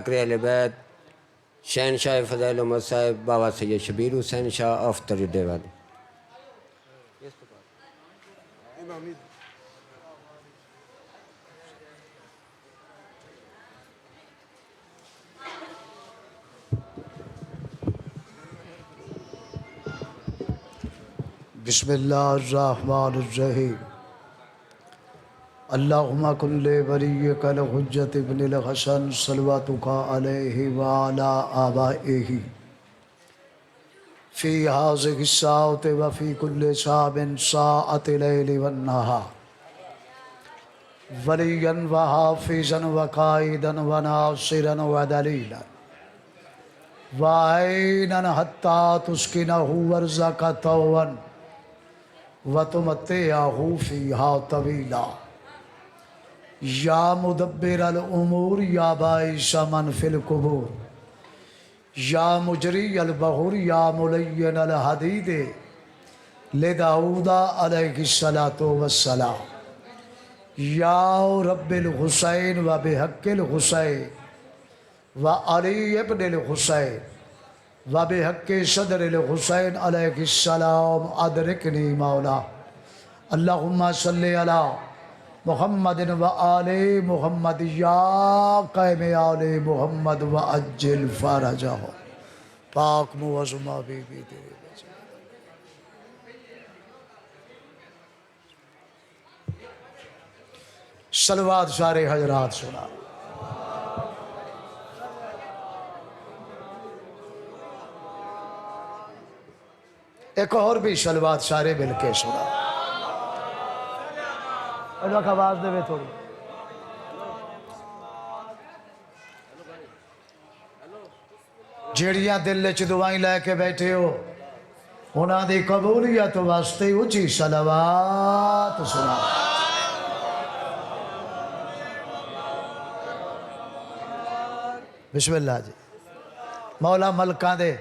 अहले बैत शहनशाह फ़ज़ैल उमर साहिब बाबा सैयद शबीर हुसैन शाह ऑफ तजुर्बे वाले। बिस्मिल्लाहिर्रहमानिर्रहीम। अल्लाहुम्मा कुल्ले वलिय्यकल हुज्जत इब्निल हसन सल्लवातुका अलैहि व अला आबाइही फ़ी हाज़िहि स्साअति व फ़ी कुल्लि साबिन साअति लैलि वन नहार वलिय्यन व हाफ़िज़न व क़ाइदन व नासिरन व दलीलन व ऐनन हत्ता तुस्किनहु वर्ज़क़ तौवन व तुमत्तिअहु फ़ीहा तवीला। या मुदब्बिर अल उमूर या बाइस मन फिल कुबूर या मुजरी अल बहुर या मुलय्यन अल हदीद ले दाऊदा अलैहिस्सलातु वस्सलाम। या रब्बिल हुसैन व बिहक्किल हुसैन व अली इब्निल हुसैन व बिहक्कि सदरिल हुसैन अलैहिस्सलाम अदरिकनी मौला। अल्लाहुम्मा सल्लि अला मुहम्मदिन व आले मुहम्मद या क़ैम आले मुहम्मद व अज्जिल फ़रजहु। पाक मुअज़्ज़मा बीबी तेरे बच्चे सलवात सारे हजरात सुना। एक और भी सलवात सारे मिलके सुना। आवाज देवे थोड़ी। जेड़ियां दिल च दुआई लैके बैठे हो उन्हां दी कबूलियत वास्ते उची सलवात सुना। बिस्मिल्लाह जी। मौला मलकां दे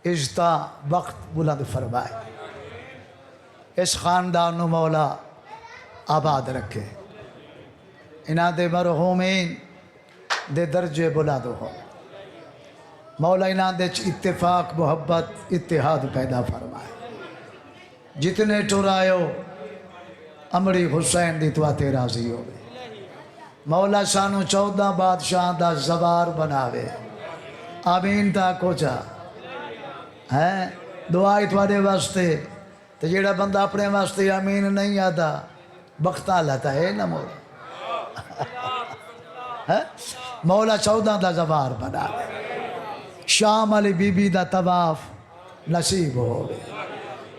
इज्जता वक्त बुलंद फरमाए। इस खानदान नूं मौला आबाद रखे। इन्हां दे मरहूमीन दे दर्जे बुलंद हो। मौला इन्हां दे इत्तेफाक मुहब्बत इत्तेहाद पैदा फरमाए। जितने टुरायो अमरी हुसैन दी तुआते राजी हो। मौला सानू 14 बादशाह दा जवार बनावे। आमीन ता कोचा है दुआ ही थोड़े वास्ते। तो जेड़ा बंदा अपने वास्ते आमीन नहीं आता बख्ता लाता है ना मौला है। मौला 14 दा जवार बना। शाम वाली बीबी दा तवाफ नसीब होवे।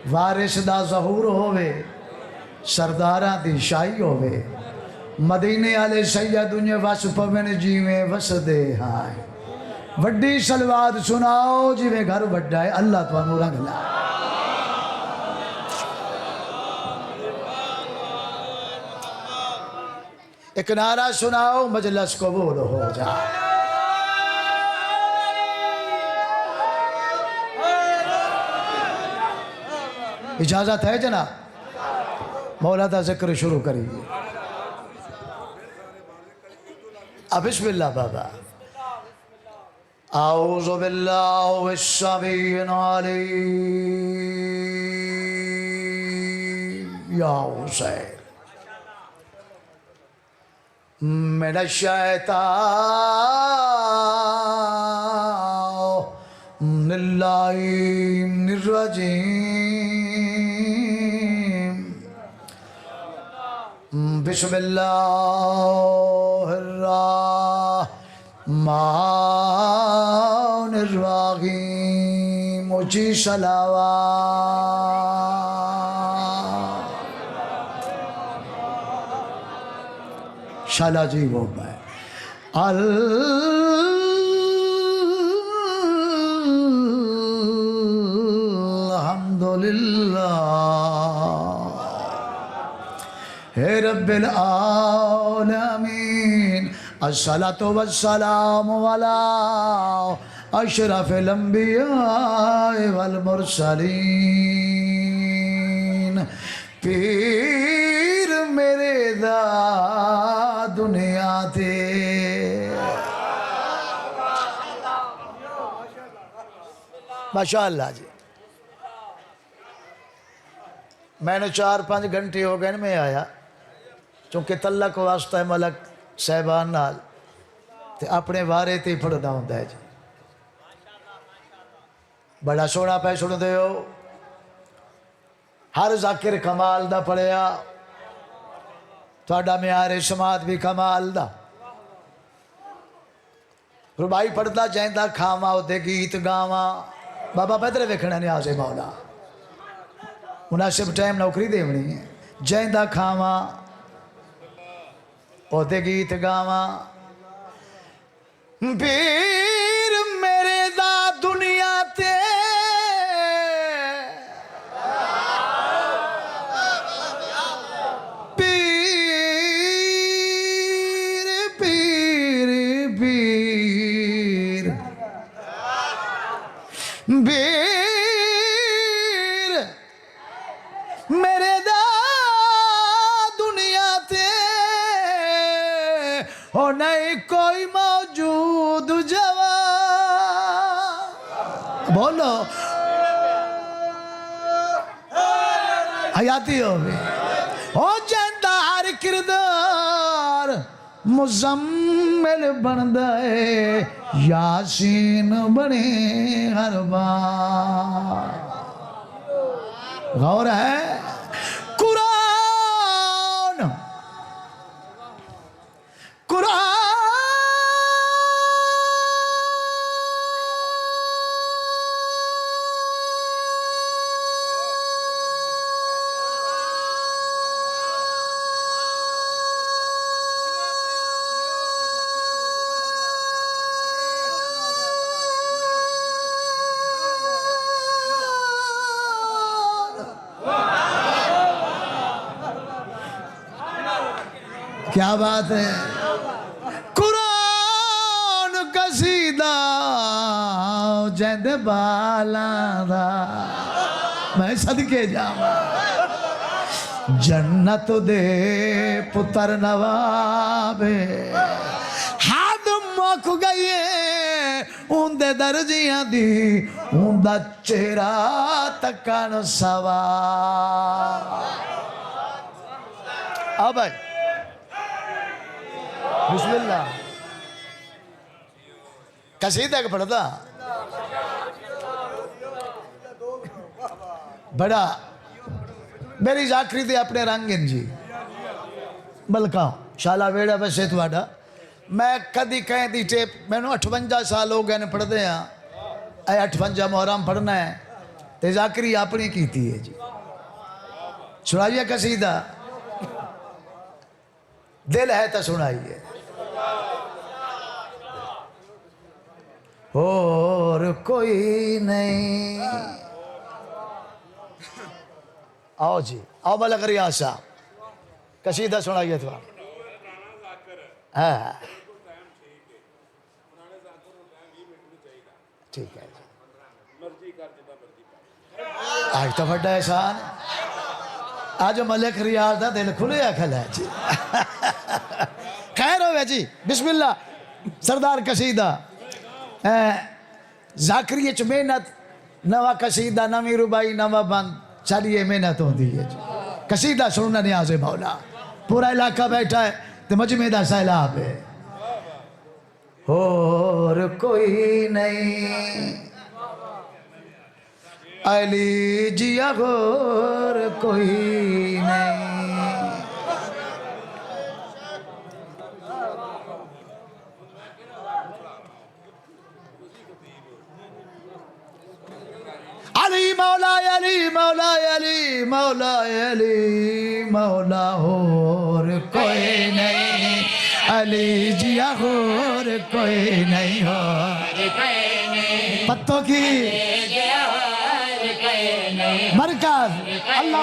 वारिस दा ज़हूर होवे। सरदारा दी शाही होवे। मदीने आले सैयद उन्हें वस पवन जीवे वसदे हाय। वड्डी सलवात सुनाओ जिवें घर वड्डा है। अल्लाह तुहानू रंग ला। एक नारा सुनाओ मजलस कबूल हो जाए। इजाजत है जनाब। मौला दा जिक्र शुरू करिए। अब बिस्मिल्लाह बाबा। औज़ु बिल्लाहि मिश्शैतानिर रजीम। या हुसैन मिनश्शैतानिर रजीम। बिस्मिल्लाहिर्रहमानिर्रहीम। ऊंची सलावत। शाला जी वो मैं अल्हम्दुलिल्लाह हे रब्बिल आलमीन। अस्सलातु वस्सलामु अला अशरफिल अंबिया वल मुरसलीन। पीर मेरे दा दुनिया ते माशाअल्लाह जी। मैंने 4-5 घंटे हो गए मैं आया, चूंकि तलक वास्ता है मलक साहबान नाल ते अपने बारे ते पढ़ना होंदा है जी। बड़ा सोहना पै सुनदे हो, हर जाकिर कमाल दा पढ़िया, थोड़ा म्यार समात भी कमाल दा। रुबाई पढ़दा जांदा खावा उदे गीत गावा, बाबा पैदल वेखना नहीं आसे मौला, मुनासिब टाइम नौकरी देवनी है, जांदा खावा ओदे गीत गावा। पीर मेरे दा दुनिया ते पीर पीर पीर पीर मेरे दा दुनिया ते हो नहीं कोई मौजूद जवा। बोलो हयाती हो भी हो जाता हर किरदार मुजम्मिल बनदा है, यासीन बने हर बार। गौर है कुरान कुरान क्या बात है। कुरान कसीदा जैद बाला दा मैं सदके जावा, जन्नत दे पुत्र नवाबे हद मुक गई उनदे दर्जियां दी, उनदा चेहरा तकन सवा। आ भाई बिस्मिल्लाह कसीदा का पढ़ता बड़ा मेरी जाकरी दे अपने रंगन जी बलका शाला वेड़ा वैसे थोड़ा मैं कदी कहें दी टेप मैनू 58 साल हो गए ने पढ़ते हैं, 58 मुहर्रम पढ़ना है ते जाकरी अपनी कीती है जी। सुनाइए कसीदा, दिल है तो सुनाइए। और कोई नहीं, आओ जी आओ मलक रियाज साहब कसीदा सुनाइए थोड़ा। हाँ ठीक है आज तो बड़ा एहसान आज मलक रियाज का दिल खुले अखल है जी। खैर हो जी बिस्मिल्लाह सरदार कसीदा जाकरी च मेहनत नवा कसीदा नवी रुबाई नवा बंद सारी मेहनत होती है जी। कसीदा सुनना नियाज़ मौला पूरा इलाका बैठा है तो मजमे दा सैलाब है। और कोई नहीं अली जिया और कोई नहीं। अली मौला अली मौला अली मौला अली मौला और कोई नहीं अली जिया और कोई नहीं हो पत्तों की मरकज अल्लाह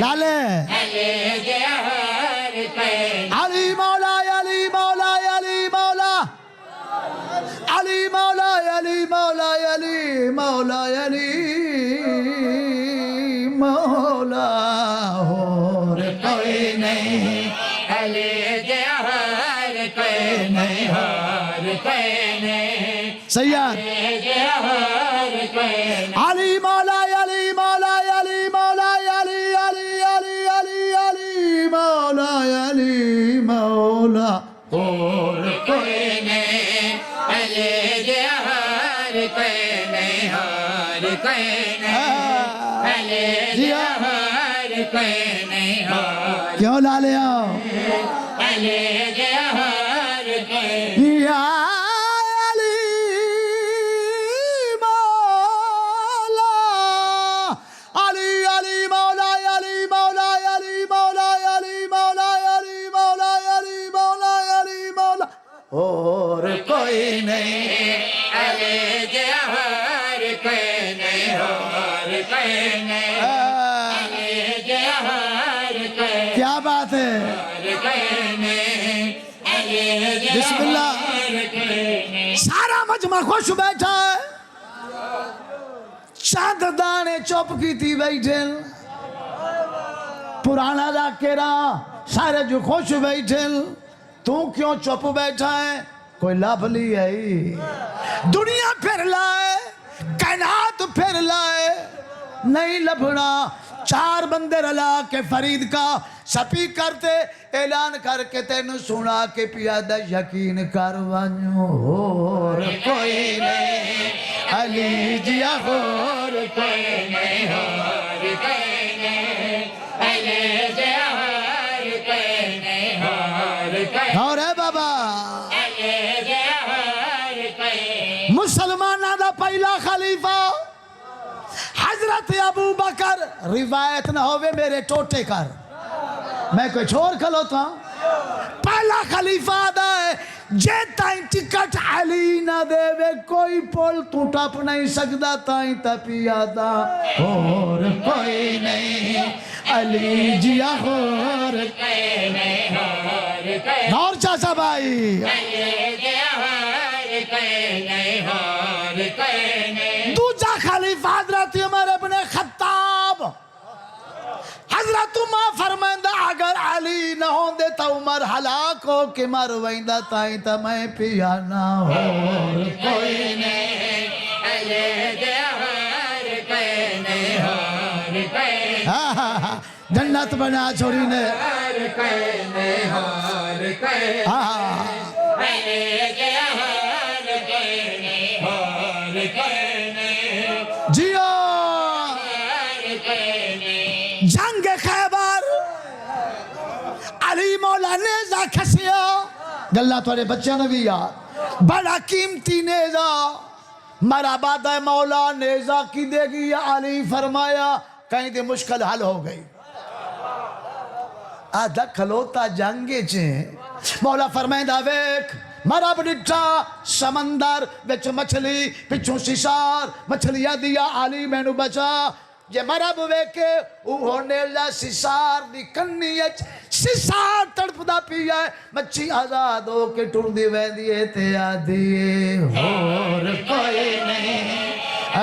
लाले अली मौला अली मौला अली मौला अली मौला अली मौला अली मौला अली मौला और कोई नहीं अली जहर कोई नहीं सैयद अली मौला अली मौला अली मौला अली अली अली अली अली मौला अली मौला और कोई नहीं अली जहर कोई नहीं और कोई नहीं अली जहर कोई नहीं और क्यों ला लिया अली जहर कोई या और कोई नहीं अली जहर कोई नहीं और कोई नहीं अली जहर कोई क्या बात है बिस्मिल्लाह सारा मजमा खुश बैठा है चांद दाने चुप की थी बैठे पुराना जाकेरा सारे जो खुश बैठे तू क्यों चुप बैठा है कोई लाभली है दुनिया फिर लाए कायनात फिर लाए नहीं लभना चार बंदे रला के फरीद का सपी करते ऐलान करके तेनू सुना के पियादा यकीन कर वानू और कोई नहीं अली जिया और कोई नहीं और कोई नहीं अली जिया और कोई नहीं और है बाबा मुसलमाना दा पहला खलीफा हजरत अबू बकर रिवायत न होवे मेरे टोटे कर मैं कोई छोर खलोता पहला खलीफा दा है जे ताई टिकट अली ना देवे कोई पोल तू टप नहीं सकता ताई तपियादा और कोई नहीं अली जिया और और चाचा भाई दूसरा खलीफा हजरत उमर इब्ने खत्ताब हजरत उमर फरमांदा अगर अली न होंदे तो उमर हलाक हो के मर वैंदा ताई त मैं पिया ना हो कोई नहीं अली जहर कोई नहीं हो जन्नत बना छोड़ी ने जियो जंग खैबर अली मौला नेजा खसिया गल्ला थोड़े बच्चों ने भी यार बड़ा कीमती नेजा मरा बाद मौला नेजा की देगी या अली फरमाया कहीं दे मुश्किल हल हो गई आधा खलोता जंगे चे मौला फरमाइंदा वेख मरा बडिठा समंदर बिच मछली पिछों शिशार मछलियां दिया आली मैनू बचा जे मरा वेखे होने ला शिशार दी कन्नी शिशार तड़पदा पिया मच्छी आजाद हो के टुरदी वेंदी है ते आदी होर कोई नहीं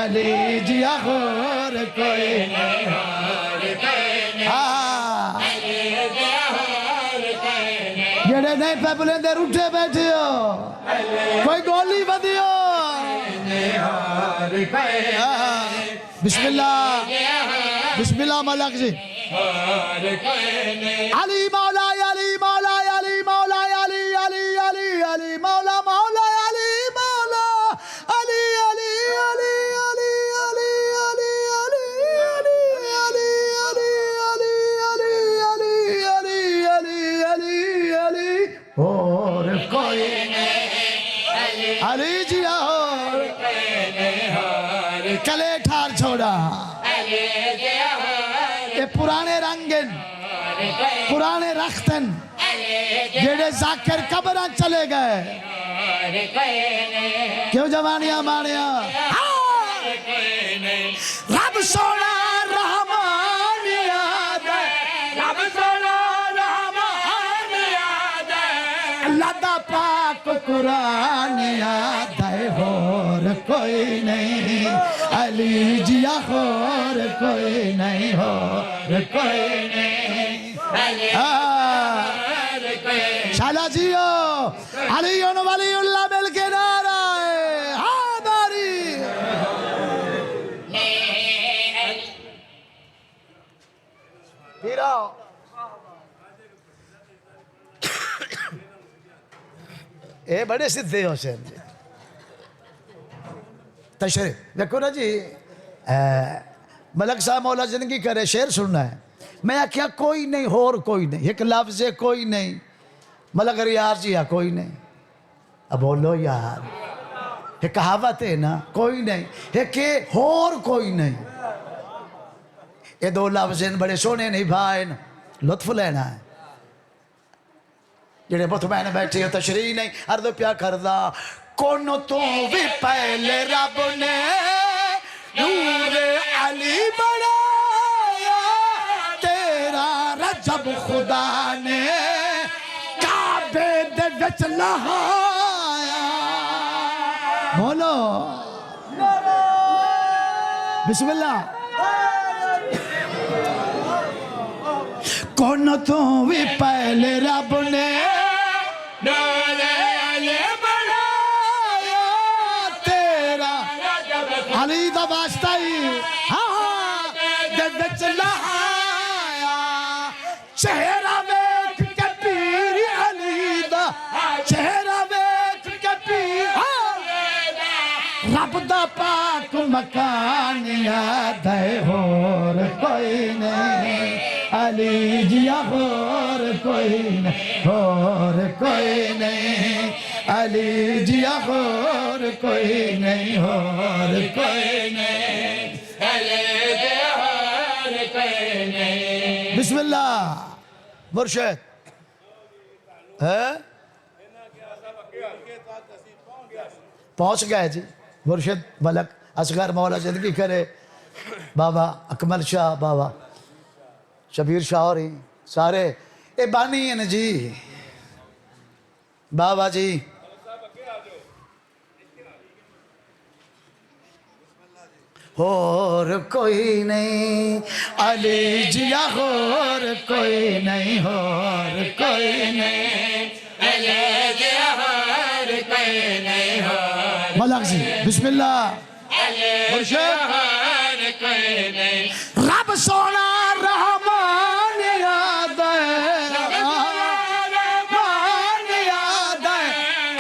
अली जिया होर कोई नहीं होर कोई नहीं जेड़े नहीं पे बुलेंदे रूठे बैठे हो कोई गोली बदियो बिस्मिल्लाह बिस्मिल्लाह मलक जी अली मौला अली मौला अली मौला अली अली अली अली मौला मौला अली मौला अली अली अली अली अली अली अली अली अली अली अली अली अली अली अली अली और कोई नहीं अली जी और कले ठार छोड़ा ये पुराने रंगन पुराने रख्तन जेड़े जाकिर कब्रां चले गए क्यों जवानियां मानिया रब सोना रहमान याद रब सोना रहमान याद अल्लाह दा पाक कुरान याद है और कोई नहीं अली जिया और कोई नहीं और कोई नहीं शाला जियो अली वलीउल्लाह मिल के ये बड़े सीधे हुसैन जी तशरीफ देखो ना जी मलक साहब मौला जिंदगी करे शेर सुनना है मैं आख्या कोई नहीं होर कोई नहीं एक लफ्ज है कोई नहीं मलक यार जी आ कोई नहीं अब बोलो यार ये कहावत है ना कोई नहीं है के होर कोई नहीं ये दो लफ्ज बड़े सोने नहीं भाई लुत्फ लेना है जेड़े मुतमैन बैठे हो तशरीह नहीं अर्द प्या करदा कौन तो भी पहले रब ने नूर अली बनाया तेरा रजब खुदा ने काबे दे विच लहाया बोलो बिस्मिल्लाह कौन तो भी पहले रब ने बनाया तेरा अली दा वास्ता ही लहाया चेहरा वेख के पीर अली दा चेहरा वेख के पीर रब दा पाक मकान याद है होर कोई नहीं अली जिया होर कोई नहीं होर कोई नहीं अली जिया होर कोई नहीं होर कोई नहीं अली जिया होर कोई नहीं बिस्मिल्लाह मुर्शिद है पहुंच गए जी मुर्शिद मलक असगर मौला जिंदगी करे बाबा अकमल शाह बाबा शबीर शाह और सारे ये बानी है ना जी बाबा जी होर कोई नहीं अली जिया होर कोई नहीं होर कोई नहीं अली जिया होर कोई नहीं होर मलक जी बिस्मिल्लाह मुर्शिद होर कोई नहीं रब सोना रहमान याद है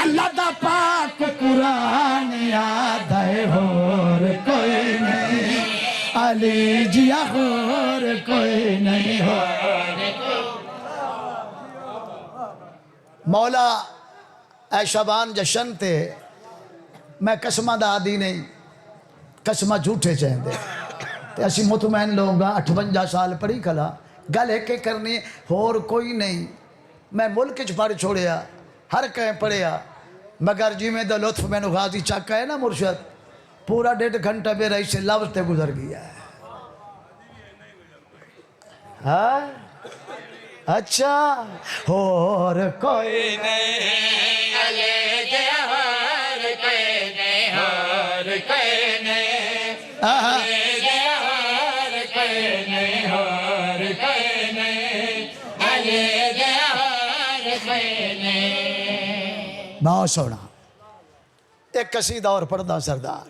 अल्लाह दा पाक कुरान याद है होर कोई नहीं अली जिया होर कोई नहीं होर मौला ऐ शबान जशन ते मैं कसमा दा आदि नहीं कसमा झूठे चाहते ते असी मुतमैन लोग 58 साल पढ़ी खला गल एक करनी होर कोई नहीं मैं मुल्क च पढ़ छोड़िया हर कहीं पढ़िया मगर जिमें द लुत्फ मैनू गाजी चक है ना मुर्शद पूरा 1.5 घंटा मेरा इससे लफ्ज ते गुजर गया है हाँ अच्छा होर कोई नहीं अले जय होर कोई नहीं होर कोई नहीं बहुत सोना एक कसीदा और पढ़दा सरदार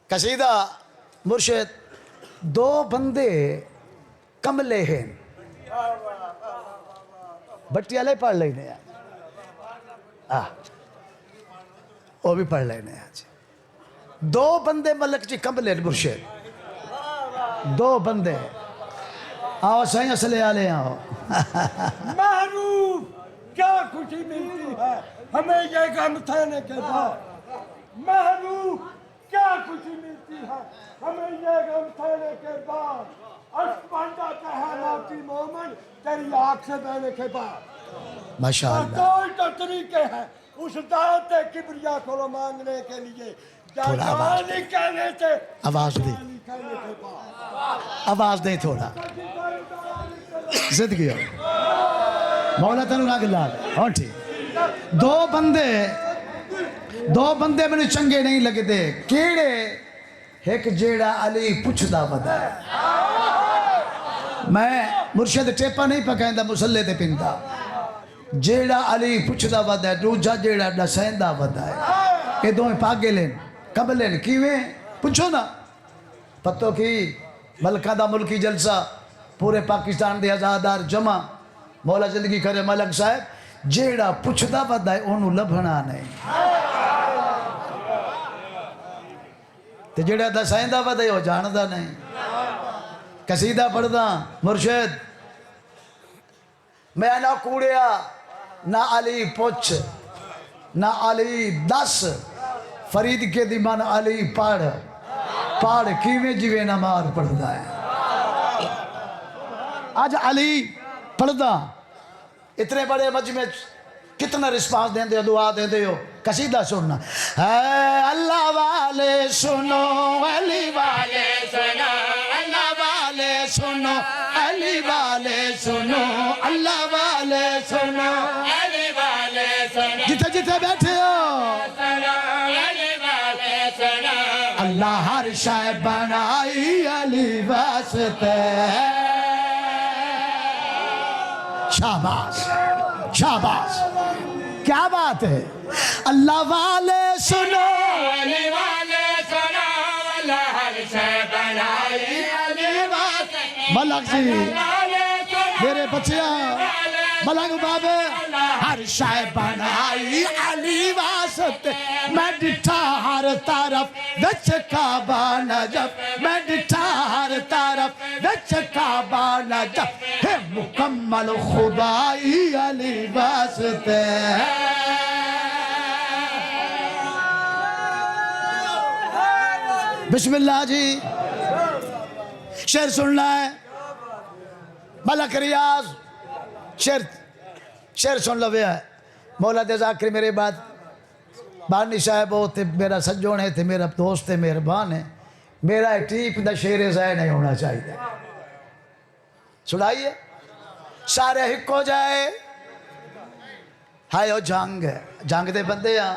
कसीदा मुर्शिद दो बंदे कमले हैं बट्टी वाले पढ़ लेने वो भी पढ़ लेने आज दो बंदे मलक जी कमले मुर्शिद दो बंदे आओ सही असले आले आओ महरूफ क्या खुशी मिलती है हमें ये गम थाने के बाद महरूफ क्या खुशी मिलती है हमें ये गम थाने के बाद अस्पंदा कहलाती मोमन तेरी आँख से बहने के बाद माशाअल्लाह तो तरीके हैं उस दात किबरिया को मांगने के लिए थोड़ा आवाज दे आवाज दे थोड़ा जिद गया मौला तेन ना गिला हाँ ठीक दो बंदे मैंने चंगे नहीं लगते केड़े एक जेड़ा अली पुछदा वदा मैं मुर्शिद टेपा नहीं पकांदा मुसल्ले ते पिंदा जेड़ा अली पुछदा वदा दूजा जेड़ा दसैंदा वदा ये दोवें पागे लेन कब लेन किवें पुछो ना पतो की मलका दा मुल्की जलसा पूरे पाकिस्तान दे आजादार जमा मौला जिंदगी करे मलक साहब जेड़ा पुछदा वदा है ओनू लभना नहीं ते जेड़ा दसाइंदा वदा है वो जानदा नहीं। कसीदा पढ़दा मुर्शिद मैं ना कूड़िया ना अली पुछ ना अली दस फरीद के दी मन अली पढ़ पढ़ किवें जिवें नमाज पढ़दा है। आज अली पढ़दा इतने बड़े मजमे कितना रिस्पांस देंदे हो, दुआ देंदे हो। कसीदा सुनना है अल्लाह वाले सुनो अली वाले सुनो अल्लाह वाले सुनो अली वाले सुनो अल्लाह वाले सुनो अली वाले सुनो जिथे जिथे बैठे हो अली वाले सुनो अल्लाह हर शय बनाई अली वास्ते। शाबाश शाबाश क्या बात है। अल्लाह वाले सुनो अली वाले सुनो अल्लाह हर शय बनाई अली वास्ते। मलक जी मेरे बच्चिया मलक बाबे हर शय बनाई अली वास्ते। मैं डिठा हर तरफ विच काबा नजफ मैं डिठा हर तरफ विच काबा नजफ है मुकम्मल खुदाई अली वास्ते। बिस्मिल्लाह जी शेर सुनना है। मलक रियाज शेर शेर सुन लो भैया। मौला दे जाकिर मेरे बाद बानी साहब हो ते मेरा सज्जोन है ते मेरा दोस्त है मेहरबान है। मेरा टीप दा शेर ज़ाय नहीं होना चाहिए। सुनाइए सारे हिको जाए हाय ओ जंग जंग दे बंदे आ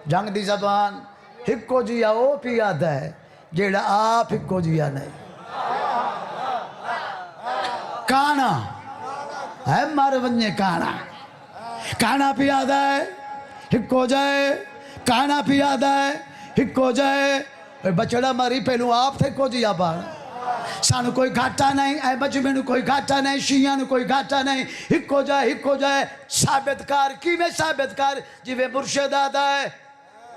जंग दी जबान हिको जिया ओ पियादा है जेड़ा आप हिको जिया नहीं। काना है मर वन्ने काना काना पियादा है हिको जाए काना पियादा है हिको जाए। बचड़ा मारी पहलू आप थे को जिया बाण सानू कोई घाटा नहीं ऐ मजमे नू कोई घाटा नहीं शिया नू कोई घाटा नहीं। हिको जाए साबित कर किवें साबित कर जिवें मुर्शिद आदा है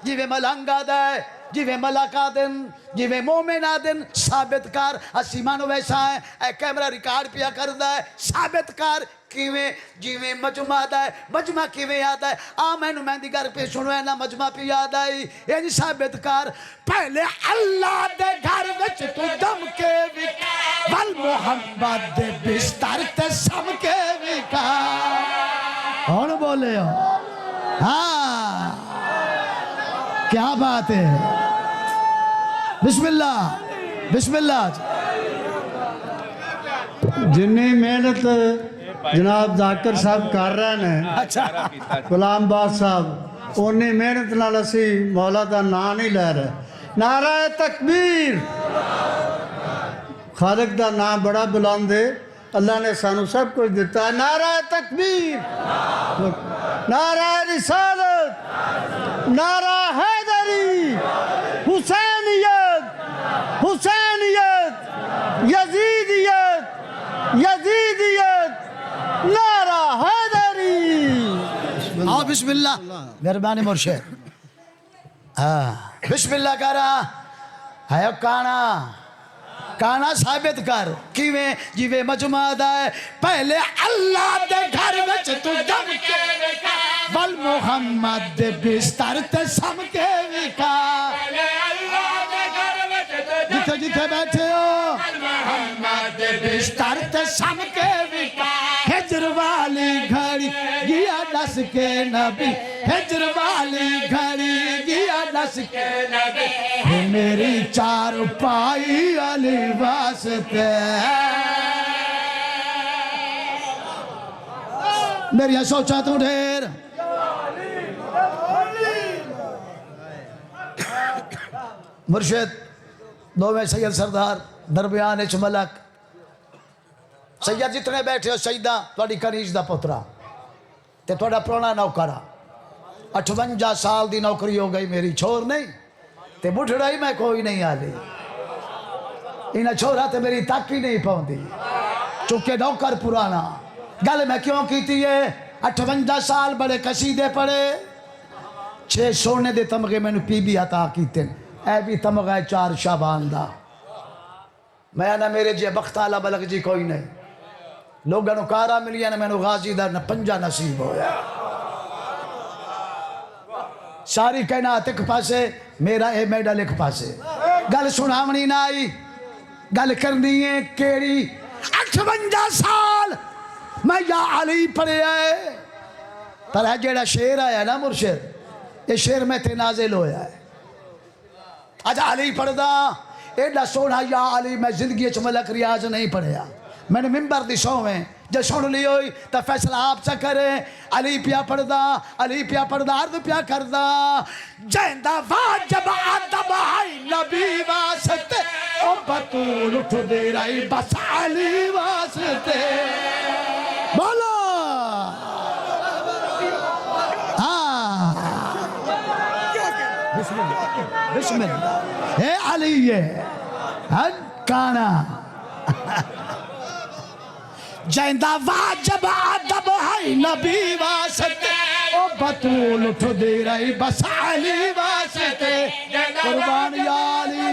जिवें मलंग आदा है जिवें मलक आदन जिवें मोमिन आदन साबित कर। असी मानो वैसा है ऐ कैमरा रिकॉर्ड पिया करदा है साबित कर किवें जिवें मजमा आदा है मजमा किवें आदा है। आ मैनू मेहंदी घर पे सुनो है ना मजमा पी आदा है इंज साबित कर। पहले अल्लाह दे घर विच तू दम के विका वल मोहम्मद दे बिस्तर ते सम के विका। हुण बोले हो हाँ क्या बात है। बिस्मिल्लाह बिस्मिल्लाह। जिन्नी मेहनत जनाब जाकिर साहब कर रहे हैं अच्छा गुलाम बाद साहब उन्नी मेहनत नाल असी मौला का नाम नहीं लै रहे। नारा तकबीर खालिक का नाम बड़ा बुलंद है। अल्लाह ने सानू सब कुछ दिता है। नारा तकबीर नारा रिसालत नारा हैदरी हुसैनियत हुसैनियत यजीदियत यजीदियत नारा हैदरी। आओ बिस्मिल्लाह मेहरबानी मुर्शिद हाँ बिस्मिल्लाह करा है काना काना साबित कर किवें जिवें मजमा दा है। पहले अल्लाह दे घर विच तू दम के विका वल मुहम्मद दे बिस्तर ते सम के विका। जिथे जिथे बैठे हो मुहम्मद दे बिस्तर ते सम के विका। हिजर वाली घड़ी गिया दस के नबी हिजर वाली घड़ी गिया दस के नबी मेरी चार पाई अली वास्ते। मेरी सोचा तू ढेर मुर्शिद दो में सैयद सरदार दरमियान इच मलक सैयद जितने बैठे हो सईदा थोड़ी कनीज दा पुत्रा ते थोड़ा पुराना नौकरा 58 साल दी नौकरी हो गई मेरी छोर नहीं ते बुढ़ड़ा ही मैं कोई नहीं आली इन्हें छोरा ते मेरी तक ही नहीं पाती चुके नौकर पुराना। गल मैं क्यों की है 58 साल बड़े कसीदे पढ़े 6 सोने दे तमगे मैंने बीबी अता कीते ऐ भी तमगा है 4 शाबान दा मैं ना मेरे जे बख्त आला बलग जी कोई नहीं लोगों को कारा मिलिया ना मैंने गाजी दा न पंजा नसीब होया सारी कायनात एक पासे मेरा ए मेडल एक पासे गल सुनावनी ना आई गल करनी है केड़ी 58 साल मैं या अली पढ़िया है पर है जेड़ा शेर आया ना मुर्शिद ये शेर में ते नाजिल होया है अच्छा अली पढ़दा एडा सोना या अली मैं जिंदगी च मलक रियाज नहीं पढ़िया मैंने मिंबर दी सौवें जो सुन ली हुई तो फैसला आप सा करे अली पिया पढ़दा अर्द पिया करदा जैंदा वाजब अदब है नबी वास्ते ओ बतूल उठ दे रही बस अली वास्ते बोलो हाँ बिस्मिल्लाह हे अली ये काना जैंदा वाजब अदब है नबी वास्ते ओ बतूल उठ दे रही बस अली वास्ते कुर्बान या अली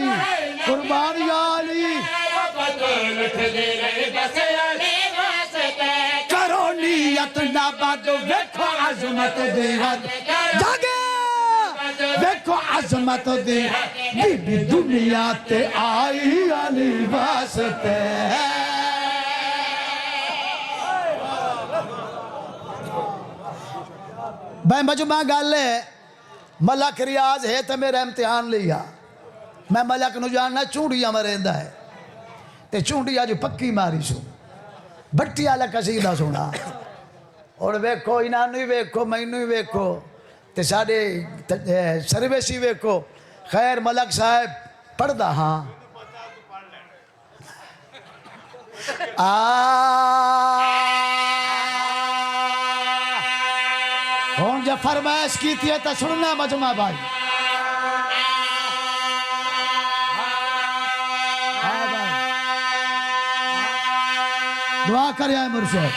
बतूल उठ दे रही बस अली वास्ते करो नियत ना बद देखो अजमत दे हद जागे देखो अजमत दे बीबी दुनिया ते आई अली वास्ते भाई मजमा गल है मलक रियाज है तो मेरा इम्तिहान लिया मैं मलक नू जानना चूड़िया में रहिंदा है ते चूड़िया जो पक्की मारी सू भट्टी वाला कसीदा सुना और वेखो इन्होंने भी वेखो मैनू भी वेखो ते साडे सर्विस ही वेखो खैर मलक साहब पढ़दा हाँ हुण जब फरमाइश की थी तो सुनना मजमा भाई दुआ कर मुर्शिद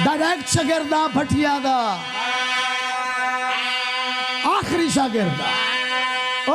डायरेक्ट शागिर्दा भटिया दा आखिरी शागिर्दा ओ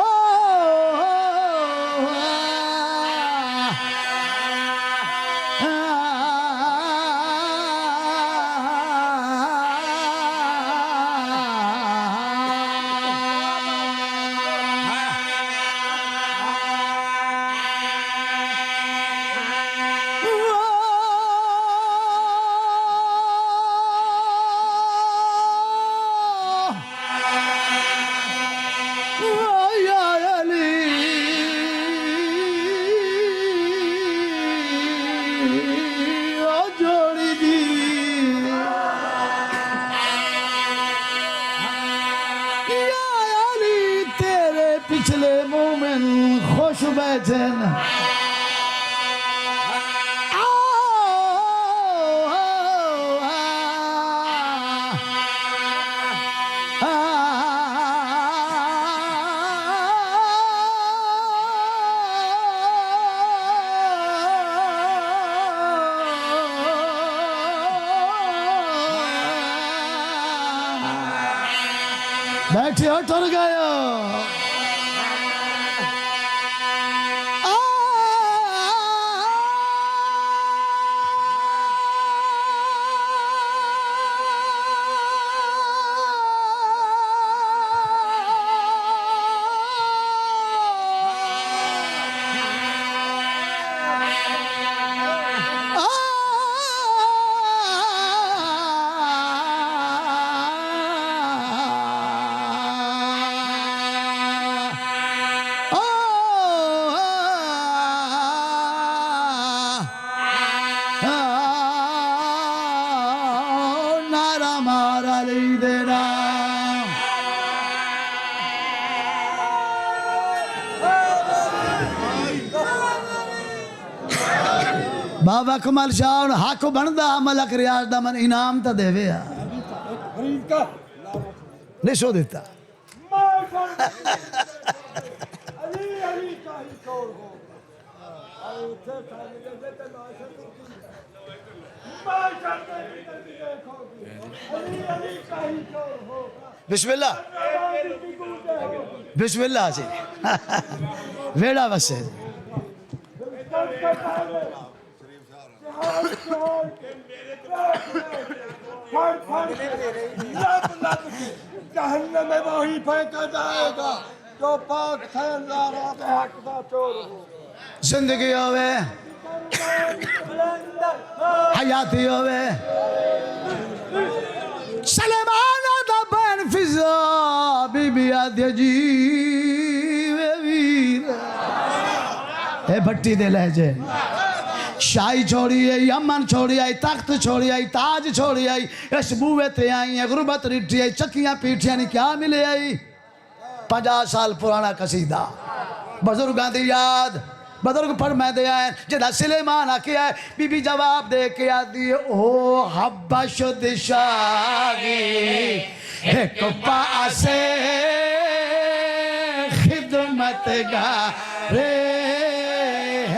पिछले मोमिन खुश बैठन बैठे हो टुर गए बाबा कमल शाह हक बनदा मलक रियाज दा मन इनाम तो देवे आ फरीद का नहीं सो देता अली अली का ही शोर हो अरे उठे खाने दे देते ना ऐसे तो मैं करते देखोगी अली अली का ही शोर हो बिस्मिल्लाह बिस्मिल्लाह जी वेड़ा बसे जहन्नम में वही फेंका जाएगा जो पाक खैरदारा के हक का चोर हो जिंदगी होवे हयाती होवे सलेमान दा बन फिजा बीबी आद्य जी वे वीर ए भट्टी दे लहजे शाही छोड़ी आई अमन छोड़ी आई तख्त छोड़ी आई ताज छोड़ी आई इस बूहे ते आई है गुरबत रिठी आई चक्कियां पीठियां नहीं क्या मिले आई 50 साल पुराना कसीदा बुजुर्गां दी याद बुजुर्ग फरमाते हैं जिदा सुलेमान आखिया है बीबी जवाब दे के आती है ओ हब्बश दिशागी एक पासे खिदमत गारे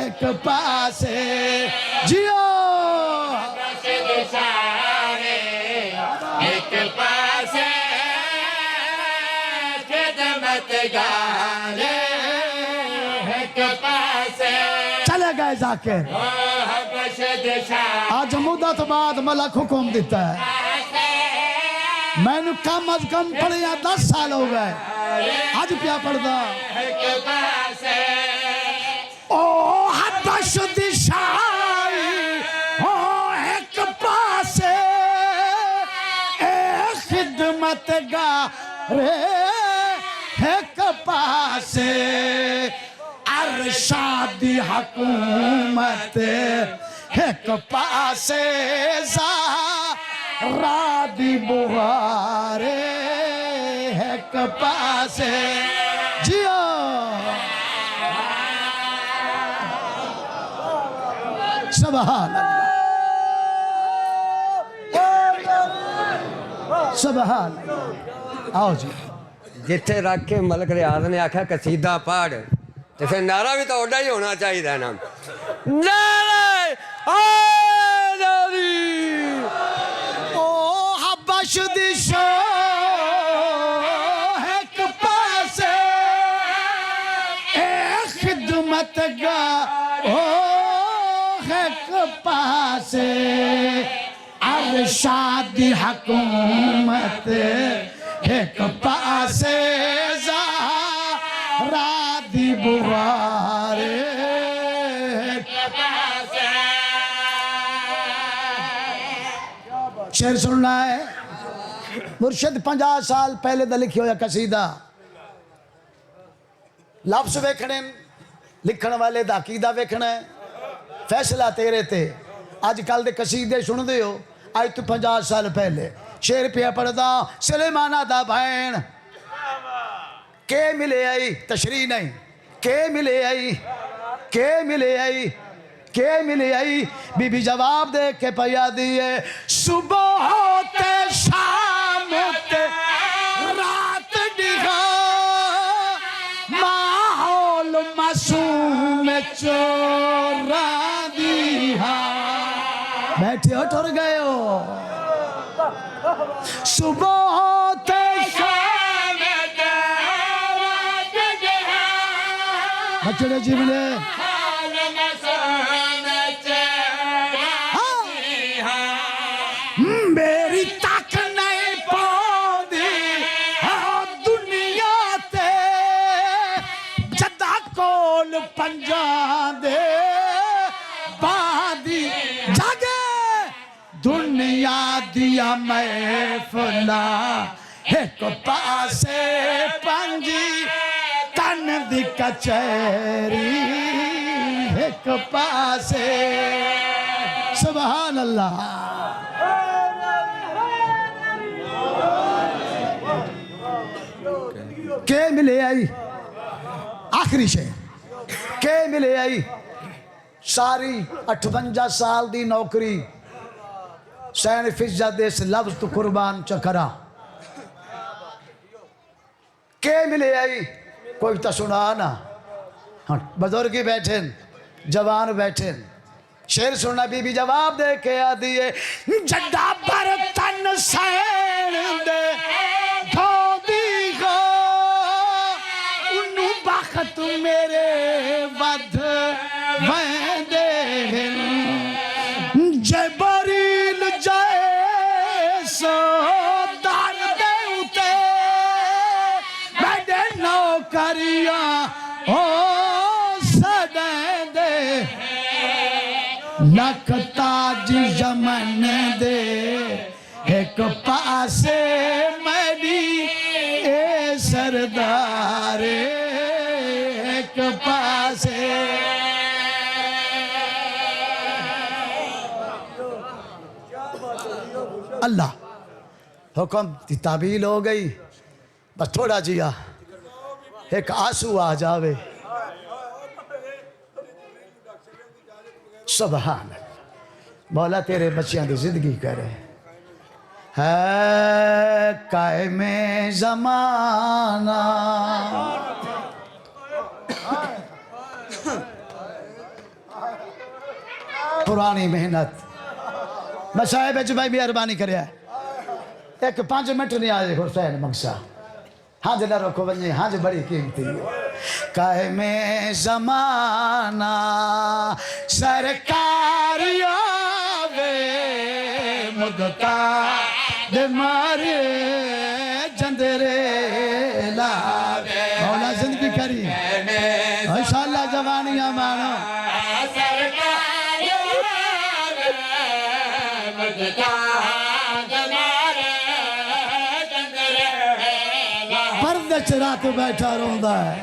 एक पासे जियो एक पासे खिदमत गारे एक पासे चले गए जाके आज मुद्दत बाद मलक हुक्म देता है मैंने कम अज कम पढ़े 10 साल हो गए आज क्या पढ़दा ओ हब्बश दिशाई ओ एक पासे ए खिदमत गारे एक पासे अरशादी हुकूमत एक पासे ज़ारादी बुहारे एक पासे जियो सुभान अल्लाह सुभान अल्लाह आओ जी जिथे रख के मलक रियाज ने आख्या कसीदा पढ़ तो फिर नारा भी तो ओडा ही होना चाहिए ना नारे हैदरी ओ हब्बश दिशा एक पासे ए खिदमत गा ओ एक पासे अरशादी हुकूमत एक पासे ज़ारादी बुहारे शेर सुनना है मुर्शिद 50 साल पहले दा लिखिया होया कसीदा लफ्ज वेखने लिखण वाले दा अकीदा वेखना है फैसला तेरे ते अजकल दे कसीदे सुनदे हो आज तो 50 साल पहले शेर पिया पढ़दा सुलेमाना दा भैन के मिले आई तशरी नहीं के मिले आई के मिले आई के मिले आई बीबी जवाब दे के पया दिए सुबह होते शाम होते रात दिखा माहौल मासूम चोरा दिया बैठे हो टुर गए हो सुबह होते शाम बचड़े जीवने मेरी तक नहीं पौधी दुनिया ते जदा कोल पंजा दे बादी जागे दुनिया दिया महफला एक पासे पंजी कन दी कचहरी एक पासे सुभान अल्लाह के मिले आई आखिरी शेर के मिले आई सारी 58 साल दी नौकरी सैन फिज्जत इस लफ्ज तो कुर्बान चकरा के मिले आई कोई तो सुना ना। हाँ बुजुर्ग ही बैठे जवान बैठे शेर सुनना बीबी जवाब दे के आदि है जड्डा बर्तन सैन दे धोदी गो उन्नू बखत मेरे वध वैंदे जबरील जाए सो दार दे उते बैठे नौकरिया हो सदे लख ताज यमन दे एक पासे मेरी ए सरदार एक पासे अल्लाह हुक्म की ताबील हो गई। बस थोड़ा जिया एक आंसू आ जावे। सुभान मौला तेरे बच्चियां की जिंदगी करे है कायमे ज़माना पुरानी मेहनत मसाए बिच भाई मेहरबानी करे एक 5 मिनट नहीं आए हुसैन मकसा हाँ जना रोको वजे हाँ जो बड़ी कीमती कायमे ज़माना सरकार आवे मुदता दे मारे जंदरे लावे मौला जिंदगी करी इंशाअल्लाह जवानियां मानो पर्दे च रात बैठा रोंदा है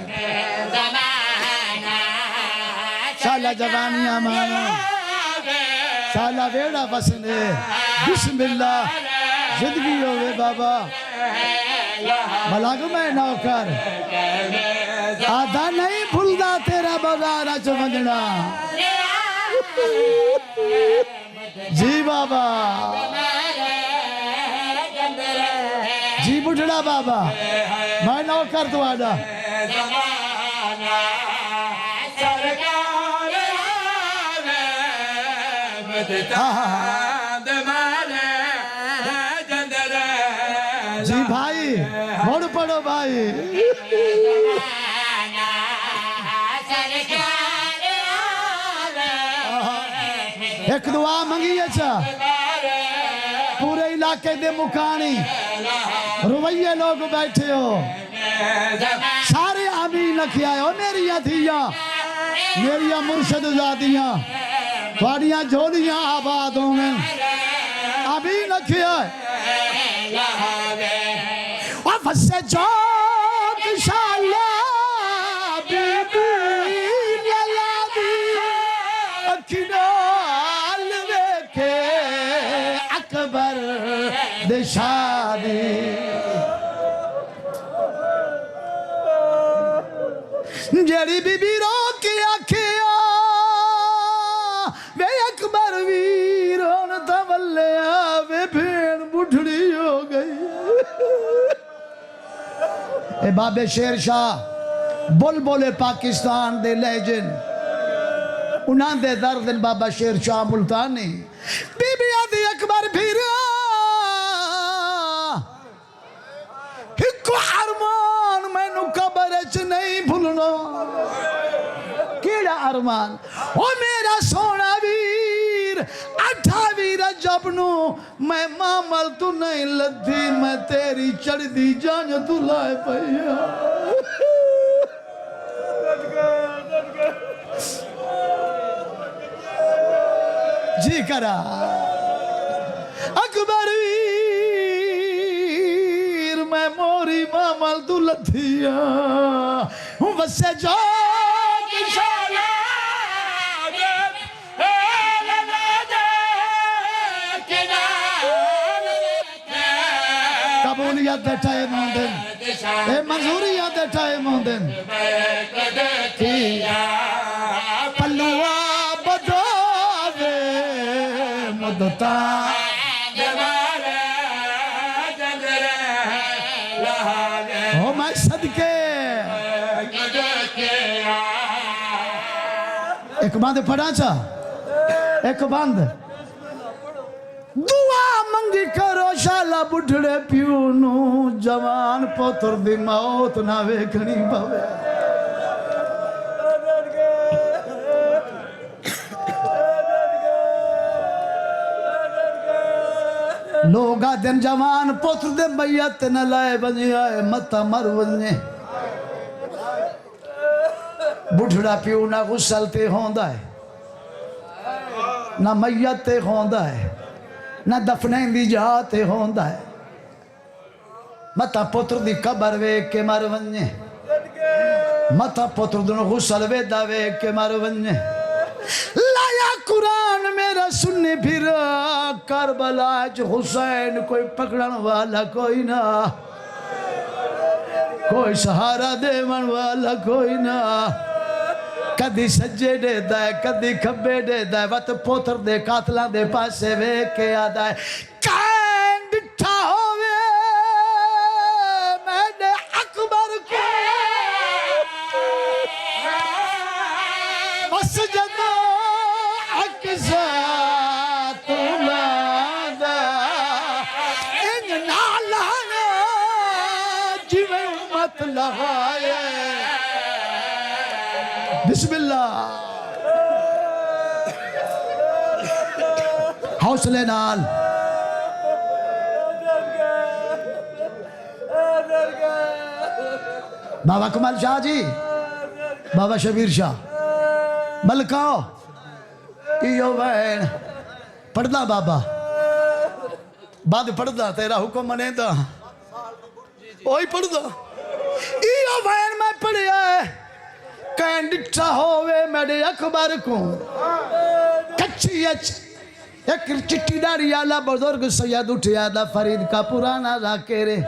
शाला जवानियां मानो शाला वेड़ा बसने बिस्मिल्लाह जिंदगी होवे बाबा मलाग मैं नौकर आधा नहीं भूलदा तेरा बाजार च वंजना जी बाबा जी बुढ़ड़ा बाबा मैं नौकर तो आजा जी भाई मोड़ पड़ो भाई एक दुआ मंगी अच्छा पूरे इलाके दे मुकानी रुवैये लोग बैठे हो सारे आमीन लखिया हो मेरिया थिया मेरिया मुर्शद जादियां थोड़ियां झोलियां आबाद होंगे आमीन लखिया और फसे चौक शाला बीबी लला दी अखिनाल वेखे अकबर दे शादी जेड़ी बीबी रो के आखिया वे अकबर वीर होन तवल्ले वे भेड़ बुढ़ड़ी हो गई ए बाबे शेर शाह बुलबुले पाकिस्तान दे लेजेंड उन्हां दे दर्द बाबा शेर शाह मुल्तानी बीबी आदि अकबर फिर हिको अरमान मैनू कबर च नहीं भूलना केड़ा अरमान ओ मेरा सोना वीर 28 रजब नू मैं मामल तू नहीं लद्दी मैं तेरी चढ़दी जान तू लाए पैया जी करा अकबर वीर मैं मोरी मामल तू लथिया हूँ वसे जा कबूलियत दे टाइम आंदे ए मंजूरियत दे टाइम आंदे पल्लुआ दुता जमाल जंगर लहावे हो मैं सदके के एक बंद पढ़ा चा एक बंद दुआ मंगी करो शाला बुढ़ड़े प्यू नू जवान पुत्र दी मौत ना वेखनी पवे लोग दिन जवान पुत्र दे मैयत न लाए वजे आए मता मर वजे बुढ़ड़ा प्यू ना गुस्सल ते होंदा है ना मैयत ते होंदा है ना दफने दी जा ते होंदा है मता पुत्र दी कबर वेख के मर वजे मता पुत्र दी गुस्सल वेदा वेख के मर वजे लाया कुरान मेरा सुनने फिर करबला च हुसैन कोई पकड़न वाला कोई ना कोई सहारा देवन वाला कोई ना कदी सज्जे देता है कदी खब्बे देता है वत पोतर दे कातला दे पासे वेख के आता है कैं डिठा होवे मैंने अकबर को मस्जिद अक्सा तुलादा इन नालाना जिवे मत लगाए बिस्मिल्लाह हौसले नाल बाबा कमाल शाह जी बाबा शबीर शाह मलकाओ इयो वैन पढ़दा बाबा बाद पढ़दा तेरा हुक्म मनेदा ओही पढ़दा इयो वैन मैं पढ़िया कैं डिठा होवे मेरे अकबर को कच्ची एक चिट्टी दाढ़ी आला बुजुर्ग सैयद उठिया दा फरीद का पुराना राके रे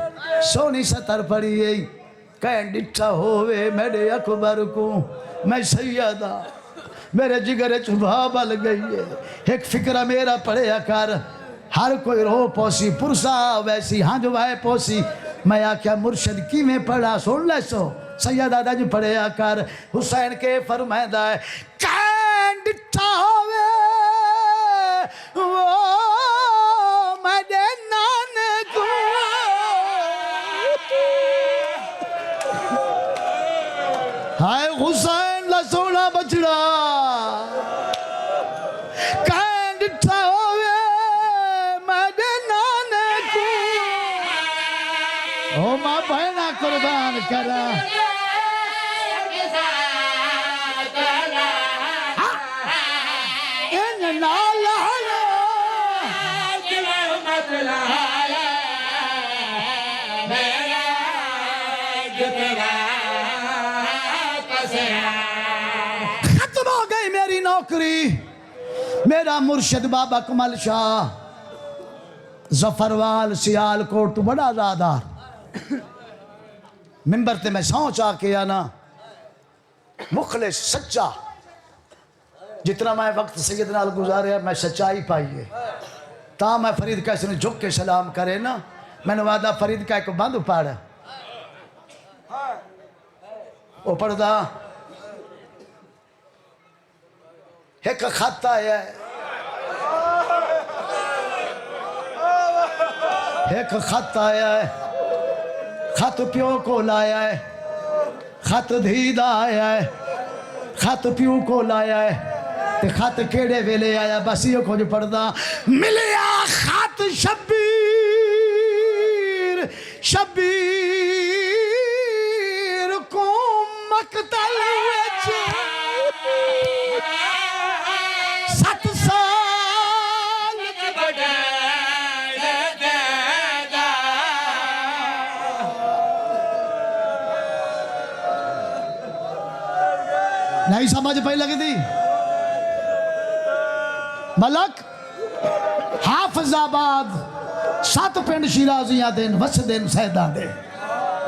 सोनी सतर पड़ी कैं डिठा होवे मेरे अकबर को मैं सैयदा मेरे जिगर चुभा बल गई है एक फिक्र मेरा पढ़िया कर हर कोई रो पोसी पुरसा वैसी हाँ जो वाए पोसी मैं आख्या मुर्शद की में पढ़ा सुन ले सो सैयद दादा जी पढ़िया कर हुसैन के फरमाइदा है कैं डिठा होवे वो मेरे नाने को हाय हुसैन ला सोना बचड़ा कैं डिठा होवे मेरे नाने को ओ मां बहना कुर्बान करा खत्म हो गई मेरी नौकरी मेरा मुर्शिद बाबा कमल शाह जफरवाल सियालकोट तो बड़ा आजादार मिंबर ते मैं सौं चा के आना मुखलिस सच्चा जितना मैं वक्त सैयद नाल गुजारे मैं सच्चाई पाई है ता मैं फरीद कैसे ने झुक के सलाम करे ना मैंने वादा फरीद का एक बंद पढ़ वो पढ़दा एक खत आया एक खत आया है खत प्यो को लाया है खत धीदा आया है खत प्यो को लाया है ते खत केड़े वेले आया बस यो कुछ पढ़दा मिलिया खत शबीर को मकतल विच 7 साल नहीं समझ पाई लगी थी मलक हाफिजाबाद 7 पिंड शिराजियां दे वसदे सैदा दे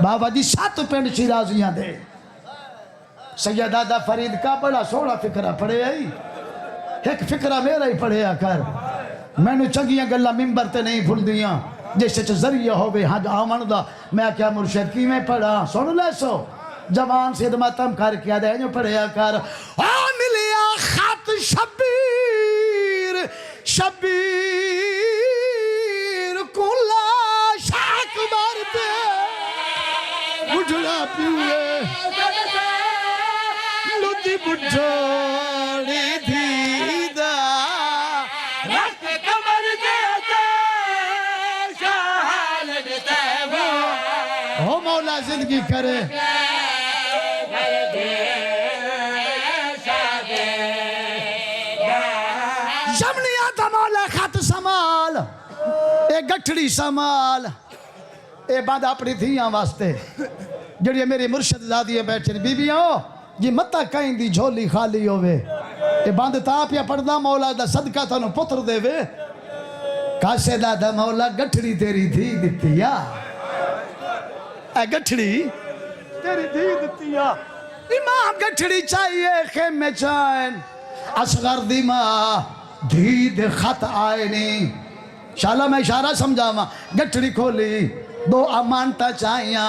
बाबा जी 7 पिंड शिराजियां दे सैयद दादा फरीद का बड़ा सोहना फिक्रा पढ़े आई एक फिक्रा मेरा ही पढ़िया कर मैंने चंगियां गल्लां मिंबर ते नहीं भुलदियां जिस च जरिया होवे हज आवन दा। मैं क्या मुर्शिद किवें पढ़ा सुन ले सो जवान सिद मातम करके आदे जो पढ़िया कर आ मिलिया खत शबीर शबीर कुला शाक मारते बुढ़ा पिए लुदी बुढ़ोड़ी दीदा रख कमर दे शाहाल देते वो हो मौला जिंदगी करे जमनिया दा मौला खत संभाल ए गठड़ी संभाल ए बंद अपनी धियां वास्ते जड़ी मेरे मुर्शद ज़ादियां बैठे बीबियां जी मत्ता कहीं दी झोली खाली होवे ए बंद ता पिया पढ़दा मौला दा सदका तनु पुत्र देवे कासे दा मौला गठड़ी तेरी धी दित्तिया ए गठड़ी तेरी धी दित्तिया इमाम गठड़ी चाहिए खेमे चैन असगर दी मां धी दे खत आए नहीं शाला मैं इशारा समझावा गठड़ी खोली दो अमानता चाहिया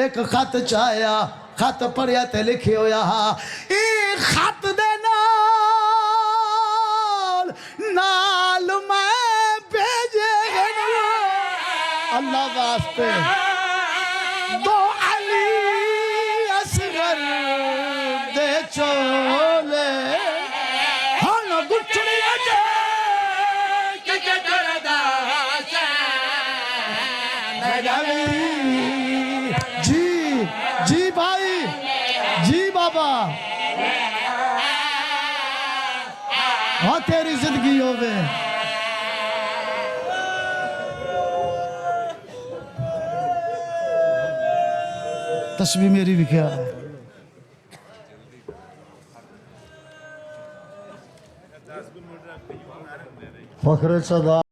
एक खत चाया खत पढ़िया ते लिखे होया ई खत दे नाल मैं भेजे अल्लाह वास्ते दो अली असगर दे चोले हन गुठड़ी अजे के करदा जी जी भाई जी बाबा हाँ तेरी जिंदगी होवे तस्वीर मेरी भी क्या है फखर सदा